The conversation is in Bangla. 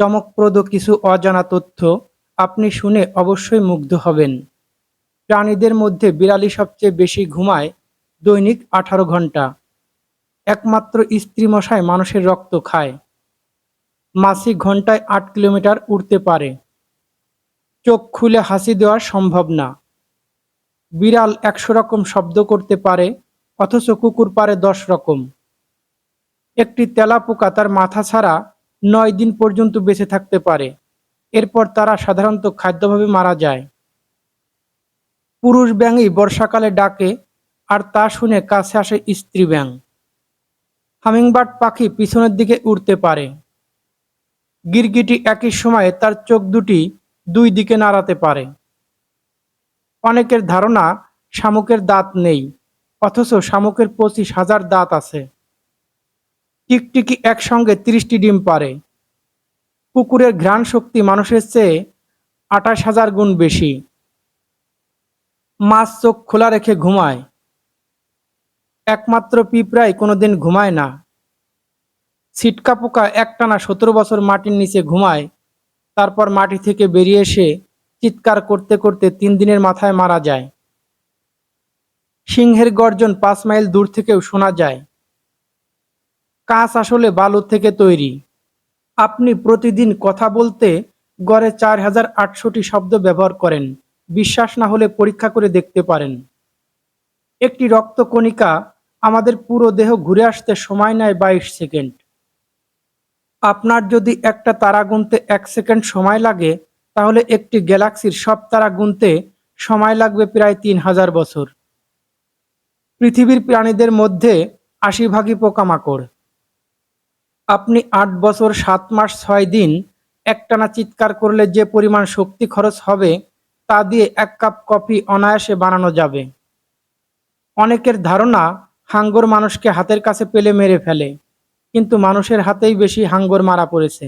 চমকপ্রদ কিছু অজানা তথ্য আপনি শুনে অবশ্যই মুগ্ধ হবেন। প্রাণীদের মধ্যে বিড়ালই সবচেয়ে বেশি ঘুমায়, দৈনিক 18 ঘন্টা। একমাত্র স্ত্রী মশাই মানুষের রক্ত খায়। মাছি ঘন্টায় 8 কিলোমিটার উড়তে পারে। চোখ খুলে হাসি দেওয়া সম্ভব না। বিড়াল 100 রকম শব্দ করতে পারে, অথচ কুকুর পারে 10 রকম। একটি তেলাপোকা তার মাথা ছাড়া 9 দিন পর্যন্ত বেঁচে থাকতে পারে। এরপর তারা সাধারণত খাদ্যাভাবে মারা যায়। পুরুষ ব্যাঙই বর্ষাকালে ডাকে, আর তা শুনে কাছে আসে স্ত্রী ব্যাঙ। হামিংবার্ড পাখি পিছনের দিকে উড়তে পারে। গিরগিটি একই সময়ে তার চোখ দুটি 2 দিকে নাড়াতে পারে। অনেকের ধারণা শামুকের দাঁত নেই, অথচ শামুকের 25,000 দাঁত আছে। টিকটিকি একসঙ্গে 30টি ডিম পারে। কুকুরের ঘ্রাণ শক্তি মানুষের চেয়ে 28,000 গুণ বেশি। মাছ চোখ খোলা রেখে ঘুমায়। একমাত্র পিঁপড়াই কোনোদিন ঘুমায় না। ছিটকা পোকা একটানা 17 বছর মাটির নিচে ঘুমায়, তারপর মাটি থেকে বেরিয়ে এসে চিৎকার করতে করতে 3 দিনের মাথায় মারা যায়। সিংহের গর্জন 5 মাইল দূর থেকেও শোনা যায়। কাঁচ আসলে বালু থেকে তৈরি। আপনি প্রতিদিন কথা বলতে গড়ে 4,800টি শব্দ ব্যবহার করেন। বিশ্বাস না হলে পরীক্ষা করে দেখতে পারেন। একটি রক্তকণিকা আমাদের পুরো দেহ ঘুরে আসতে সময় নেয় 22 সেকেন্ড। আপনার যদি একটা তারা গুনতে 1 সেকেন্ড সময় লাগে, তাহলে একটি গ্যালাক্সির সব তারা গুনতে সময় লাগবে প্রায় 3,000 বছর। পৃথিবীর প্রাণীদের মধ্যে 80 ভাগই পোকামাকড়। আপনি 8 বছর 7 মাস 6 দিন একটানা চিৎকার করলে যে পরিমাণ শক্তি খরচ হবে, তা দিয়ে 1 কাপ কফি অনায়াসে বানানো যাবে। অনেকের ধারণা হাঙ্গর মানুষকে হাতের কাছে পেলে মেরে ফেলে, কিন্তু মানুষের হাতেই বেশি হাঙ্গর মারা পড়েছে।